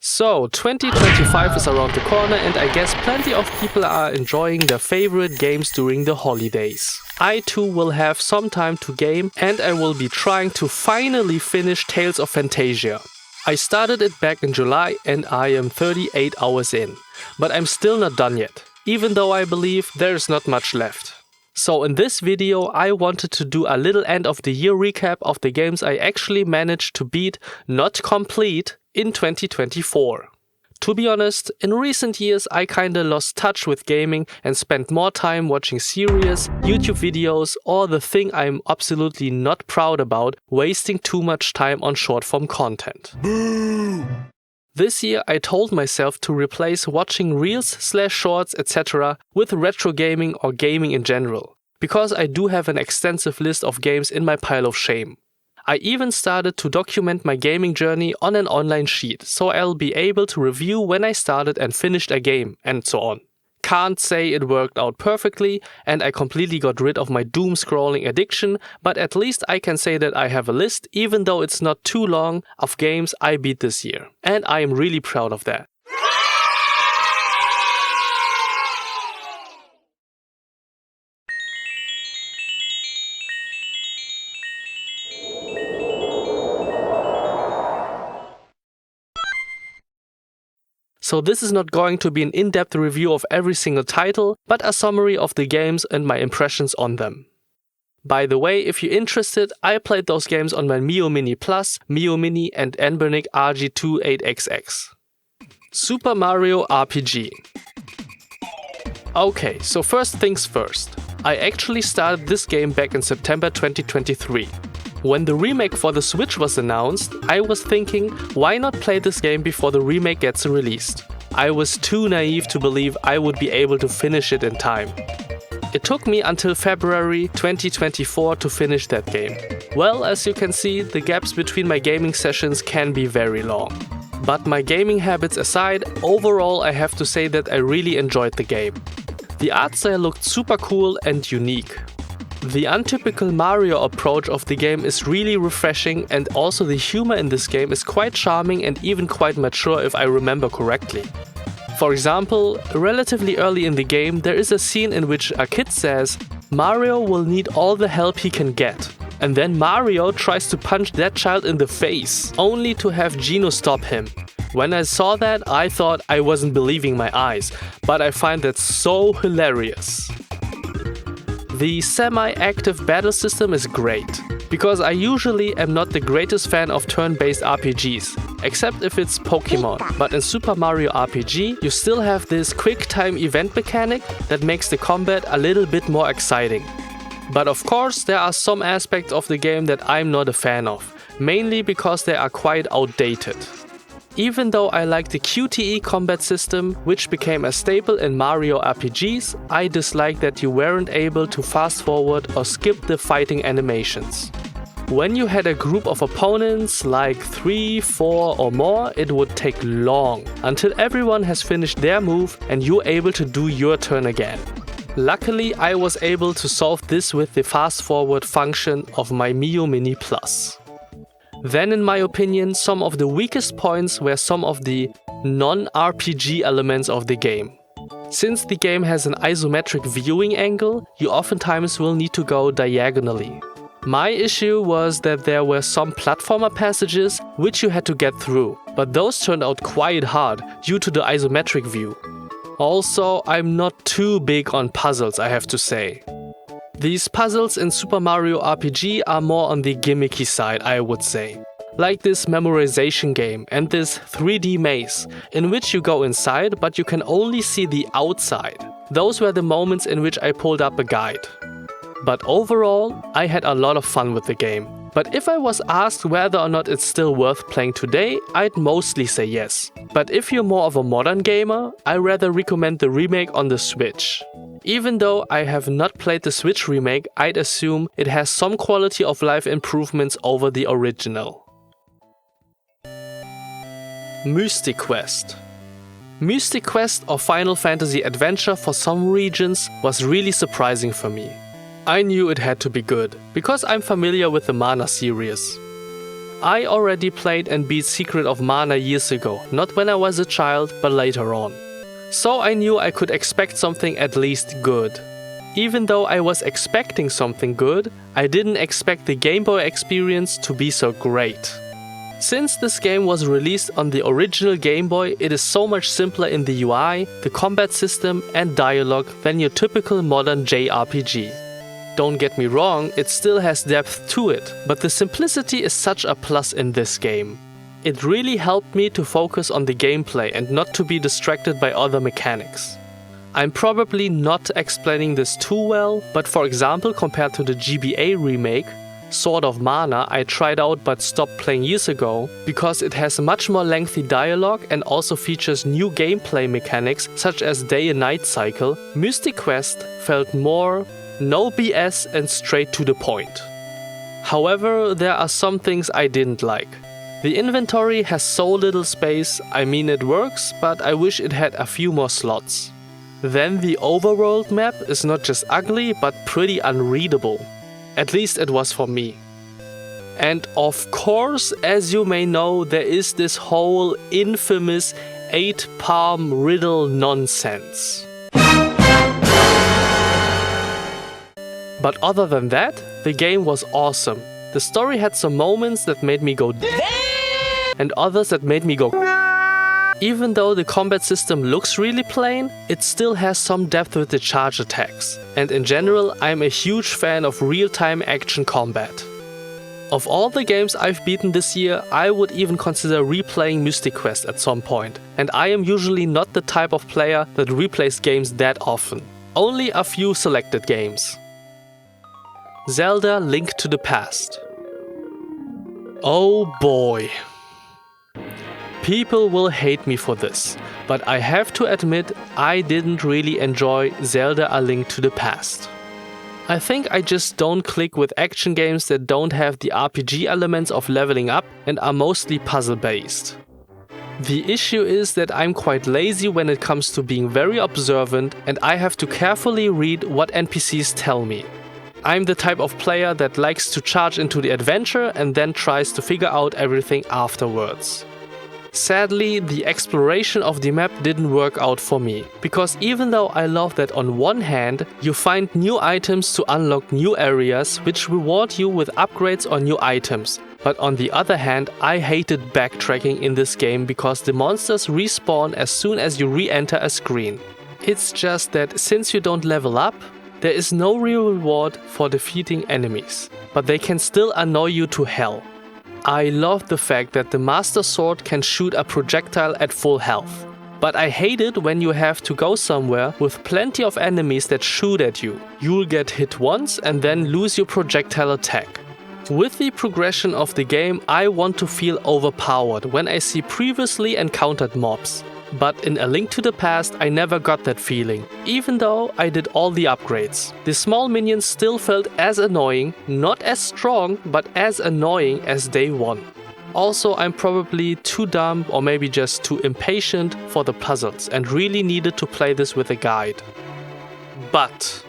So, 2025 is around the corner and I guess plenty of people are enjoying their favorite games during the holidays. I too will have some time to game and I will be trying to finally finish Tales of Phantasia. I started it back in July and I am 38 hours in, but I'm still not done yet, even though I believe there's not much left. So in this video I wanted to do a little end of the year recap of the games I actually managed to beat, not complete, in 2024. To be honest, in recent years I kinda lost touch with gaming and spent more time watching series, YouTube videos, or the thing I'm absolutely not proud about, wasting too much time on short form content. Boo! This year I told myself to replace watching reels/shorts etc. with retro gaming or gaming in general, because I do have an extensive list of games in my pile of shame. I even started to document my gaming journey on an online sheet, so I'll be able to review when I started and finished a game, and so on. Can't say it worked out perfectly, and I completely got rid of my doom scrolling addiction, but at least I can say that I have a list, even though it's not too long, of games I beat this year. And I am really proud of that. So this is not going to be an in-depth review of every single title, but a summary of the games and my impressions on them. By the way, if you're interested, I played those games on my Mio Mini Plus, Mio Mini and Anbernic RG28XX. Super Mario RPG. Okay, so first things first. I actually started this game back in September 2023. When the remake for the Switch was announced, I was thinking, why not play this game before the remake gets released? I was too naive to believe I would be able to finish it in time. It took me until February 2024 to finish that game. Well, as you can see, the gaps between my gaming sessions can be very long. But my gaming habits aside, overall I have to say that I really enjoyed the game. The art style looked super cool and unique. The untypical Mario approach of the game is really refreshing, and also the humor in this game is quite charming and even quite mature if I remember correctly. For example, relatively early in the game there is a scene in which a kid says Mario will need all the help he can get, and then Mario tries to punch that child in the face, only to have Geno stop him. When I saw that I thought I wasn't believing my eyes, but I find that so hilarious. The semi-active battle system is great, because I usually am not the greatest fan of turn-based RPGs, except if it's Pokemon. But in Super Mario RPG, you still have this quick-time event mechanic that makes the combat a little bit more exciting. But of course, there are some aspects of the game that I'm not a fan of, mainly because they are quite outdated. Even though I like the QTE combat system, which became a staple in Mario RPGs, I dislike that you weren't able to fast forward or skip the fighting animations. When you had a group of opponents, like 3, 4 or more, it would take long, until everyone has finished their move and you're able to do your turn again. Luckily, I was able to solve this with the fast forward function of my Mio Mini Plus. Then, in my opinion, some of the weakest points were some of the non-RPG elements of the game. Since the game has an isometric viewing angle, you oftentimes will need to go diagonally. My issue was that there were some platformer passages which you had to get through, but those turned out quite hard due to the isometric view. Also, I'm not too big on puzzles, I have to say. These puzzles in Super Mario RPG are more on the gimmicky side, I would say. Like this memorization game and this 3D maze, in which you go inside but you can only see the outside. Those were the moments in which I pulled up a guide. But overall, I had a lot of fun with the game. But if I was asked whether or not it's still worth playing today, I'd mostly say yes. But if you're more of a modern gamer, I rather recommend the remake on the Switch. Even though I have not played the Switch remake, I'd assume it has some quality of life improvements over the original. Mystic Quest. Mystic Quest or Final Fantasy Adventure for some regions was really surprising for me. I knew it had to be good, because I'm familiar with the Mana series. I already played and beat Secret of Mana years ago, not when I was a child, but later on. So I knew I could expect something at least good. Even though I was expecting something good, I didn't expect the Game Boy experience to be so great. Since this game was released on the original Game Boy, it is so much simpler in the UI, the combat system and dialogue than your typical modern JRPG. Don't get me wrong, it still has depth to it, but the simplicity is such a plus in this game. It really helped me to focus on the gameplay and not to be distracted by other mechanics. I'm probably not explaining this too well, but for example, compared to the GBA remake, Sword of Mana I tried out but stopped playing years ago, because it has much more lengthy dialogue and also features new gameplay mechanics such as day and night cycle, Mystic Quest felt more no BS and straight to the point. However, there are some things I didn't like. The inventory has so little space, I mean it works, but I wish it had a few more slots. Then the overworld map is not just ugly, but pretty unreadable. At least it was for me. And of course, as you may know, there is this whole infamous 8-palm riddle nonsense. But other than that, the game was awesome. The story had some moments that made me go and others that made me go. Even though the combat system looks really plain, it still has some depth with the charge attacks. And in general, I'm a huge fan of real-time action combat. Of all the games I've beaten this year, I would even consider replaying Mystic Quest at some point. And I am usually not the type of player that replays games that often. Only a few selected games. Zelda: Link to the Past. Oh boy. People will hate me for this, but I have to admit I didn't really enjoy Zelda: A Link to the Past. I think I just don't click with action games that don't have the RPG elements of leveling up and are mostly puzzle based. The issue is that I'm quite lazy when it comes to being very observant, and I have to carefully read what NPCs tell me. I'm the type of player that likes to charge into the adventure and then tries to figure out everything afterwards. Sadly, the exploration of the map didn't work out for me, because even though I love that on one hand, you find new items to unlock new areas which reward you with upgrades or new items, but on the other hand, I hated backtracking in this game because the monsters respawn as soon as you re-enter a screen. It's just that since you don't level up, there is no real reward for defeating enemies, but they can still annoy you to hell. I love the fact that the Master Sword can shoot a projectile at full health, but I hate it when you have to go somewhere with plenty of enemies that shoot at you. You'll get hit once and then lose your projectile attack. With the progression of the game, I want to feel overpowered when I see previously encountered mobs. But in A Link to the Past, I never got that feeling, even though I did all the upgrades. The small minions still felt as annoying, not as strong, but as annoying as day one. Also, I'm probably too dumb or maybe just too impatient for the puzzles and really needed to play this with a guide. But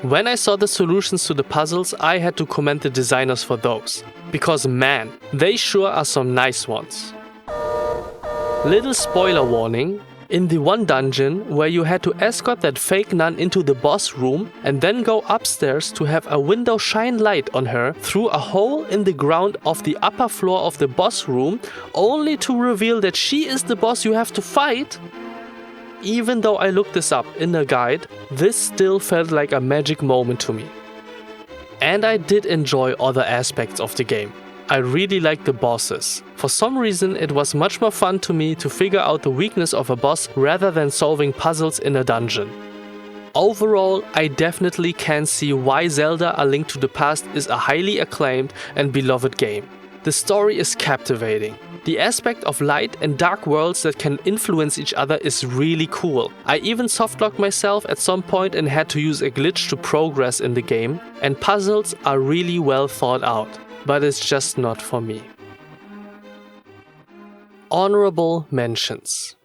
when I saw the solutions to the puzzles, I had to commend the designers for those. Because man, they sure are some nice ones. Little spoiler warning, in the one dungeon where you had to escort that fake nun into the boss room and then go upstairs to have a window shine light on her through a hole in the ground of the upper floor of the boss room, only to reveal that she is the boss you have to fight. Even though I looked this up in a guide, this still felt like a magic moment to me. And I did enjoy other aspects of the game. I really liked the bosses. For some reason, it was much more fun to me to figure out the weakness of a boss rather than solving puzzles in a dungeon. Overall, I definitely can see why Zelda: A Link to the Past is a highly acclaimed and beloved game. The story is captivating. The aspect of light and dark worlds that can influence each other is really cool. I even softlocked myself at some point and had to use a glitch to progress in the game, and puzzles are really well thought out. But it's just not for me. Honorable mentions.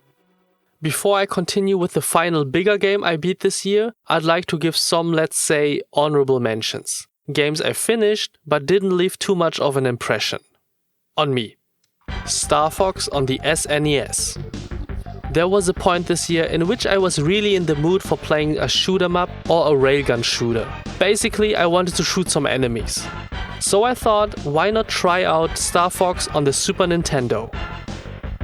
Before I continue with the final bigger game I beat this year, I'd like to give some, let's say, honorable mentions. Games I finished, but didn't leave too much of an impression. On me. Star Fox on the SNES. There was a point this year in which I was really in the mood for playing a shoot 'em up or a railgun shooter. Basically, I wanted to shoot some enemies. So I thought, why not try out Star Fox on the Super Nintendo?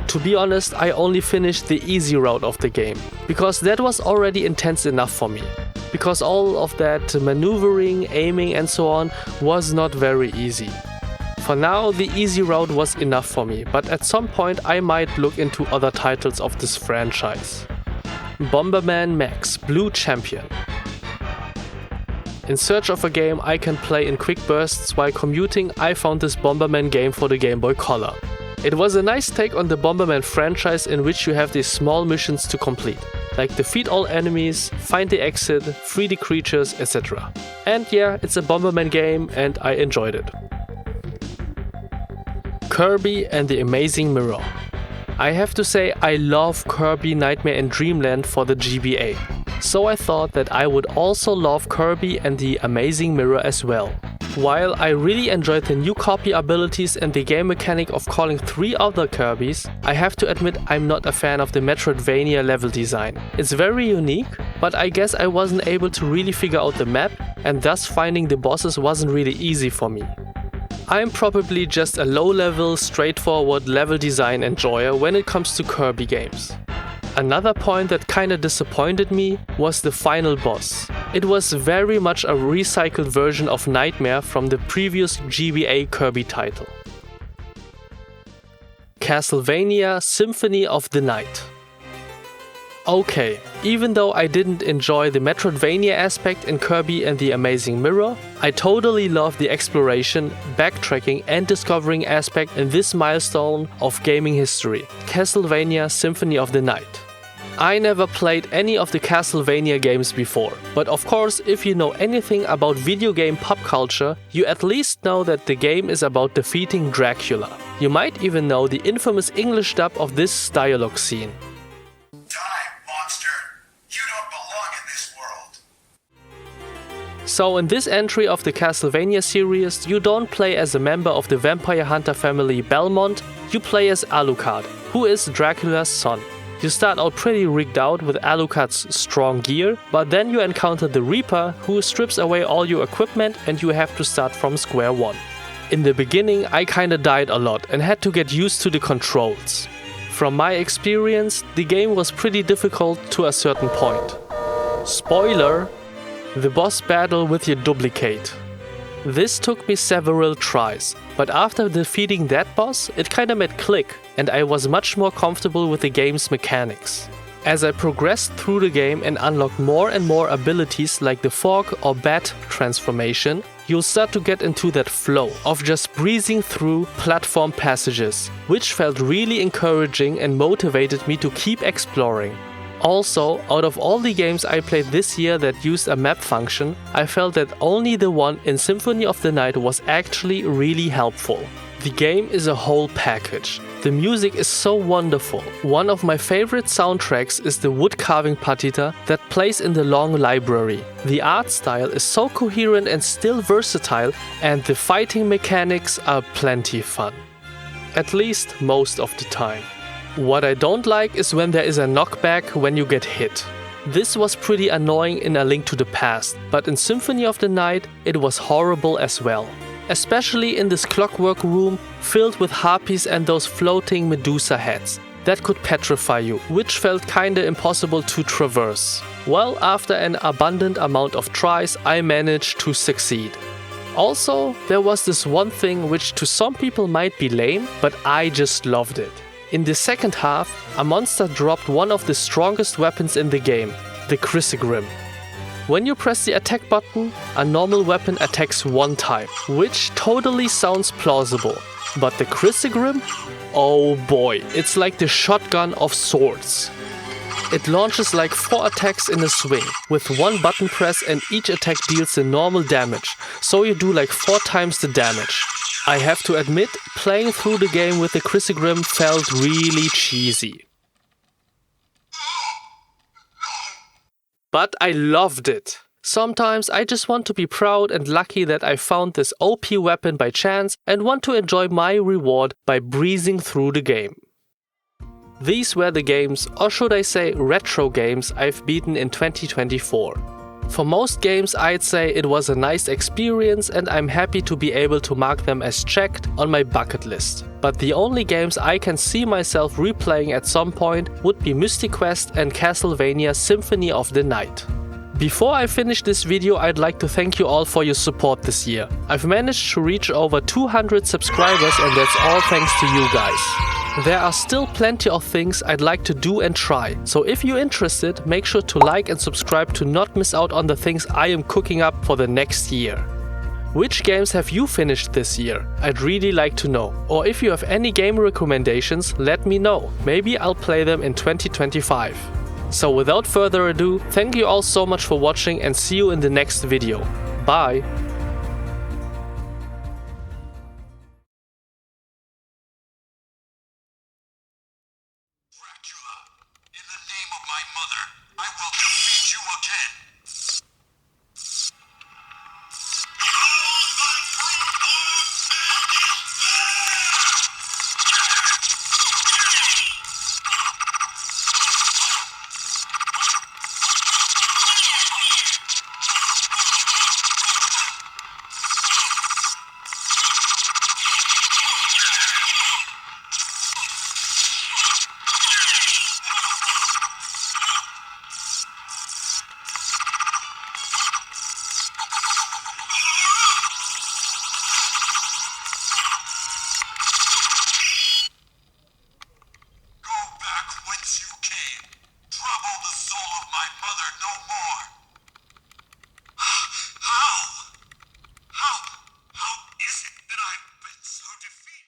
To be honest, I only finished the easy route of the game, because that was already intense enough for me. Because all of that maneuvering, aiming and so on was not very easy. For now, the easy route was enough for me, but at some point I might look into other titles of this franchise. Bomberman Max Blue Champion. In search of a game I can play in quick bursts while commuting, I found this Bomberman game for the Game Boy Color. It was a nice take on the Bomberman franchise in which you have these small missions to complete, like defeat all enemies, find the exit, free the creatures, etc. And yeah, it's a Bomberman game and I enjoyed it. Kirby and the Amazing Mirror. I have to say I love Kirby Nightmare in Dreamland for the GBA, so I thought that I would also love Kirby and the Amazing Mirror as well. While I really enjoyed the new copy abilities and the game mechanic of calling 3 other Kirbys, I have to admit I'm not a fan of the Metroidvania level design. It's very unique, but I guess I wasn't able to really figure out the map, and thus finding the bosses wasn't really easy for me. I'm probably just a low-level, straightforward level design enjoyer when it comes to Kirby games. Another point that kinda disappointed me was the final boss. It was very much a recycled version of Nightmare from the previous GBA Kirby title. Castlevania Symphony of the Night. Okay, even though I didn't enjoy the Metroidvania aspect in Kirby and the Amazing Mirror, I totally love the exploration, backtracking and discovering aspect in this milestone of gaming history, Castlevania Symphony of the Night. I never played any of the Castlevania games before, but of course if you know anything about video game pop culture, you at least know that the game is about defeating Dracula. You might even know the infamous English dub of this dialogue scene. So in this entry of the Castlevania series, you don't play as a member of the vampire hunter family Belmont, you play as Alucard, who is Dracula's son. You start out pretty rigged out with Alucard's strong gear, but then you encounter the Reaper, who strips away all your equipment and you have to start from square one. In the beginning I kinda died a lot and had to get used to the controls. From my experience, the game was pretty difficult to a certain point. Spoiler! The boss battle with your duplicate. This took me several tries, but after defeating that boss, it kinda made click and I was much more comfortable with the game's mechanics. As I progressed through the game and unlocked more and more abilities like the fog or bat transformation, you'll start to get into that flow of just breezing through platform passages, which felt really encouraging and motivated me to keep exploring. Also, out of all the games I played this year that used a map function, I felt that only the one in Symphony of the Night was actually really helpful. The game is a whole package. The music is so wonderful. One of my favorite soundtracks is the wood carving partita that plays in the long library. The art style is so coherent and still versatile, and the fighting mechanics are plenty fun. At least most of the time. What I don't like is when there is a knockback when you get hit. This was pretty annoying in A Link to the Past, but in Symphony of the Night it was horrible as well. Especially in this clockwork room filled with harpies and those floating Medusa heads that could petrify you, which felt kinda impossible to traverse. Well, after an abundant amount of tries, I managed to succeed. Also, there was this one thing which to some people might be lame, but I just loved it. In the second half, a monster dropped one of the strongest weapons in the game, the Crisegrim. When you press the attack button, a normal weapon attacks one time, which totally sounds plausible. But the Crisegrim? Oh boy, it's like the shotgun of swords. It launches like 4 attacks in a swing, with one button press and each attack deals the normal damage, so you do like 4 times the damage. I have to admit, playing through the game with the Crisegrim felt really cheesy. But I loved it. Sometimes I just want to be proud and lucky that I found this OP weapon by chance and want to enjoy my reward by breezing through the game. These were the games, or should I say retro games, I've beaten in 2024. For most games I'd say it was a nice experience and I'm happy to be able to mark them as checked on my bucket list. But the only games I can see myself replaying at some point would be Mystic Quest and Castlevania Symphony of the Night. Before I finish this video, I'd like to thank you all for your support this year. I've managed to reach over 200 subscribers and that's all thanks to you guys. There are still plenty of things I'd like to do and try, so if you're interested, make sure to like and subscribe to not miss out on the things I am cooking up for the next year. Which games have you finished this year? I'd really like to know. Or if you have any game recommendations, let me know. Maybe I'll play them in 2025. So without further ado, thank you all so much for watching and see you in the next video. Bye! Dracula, in the name of my mother, I will defeat you again!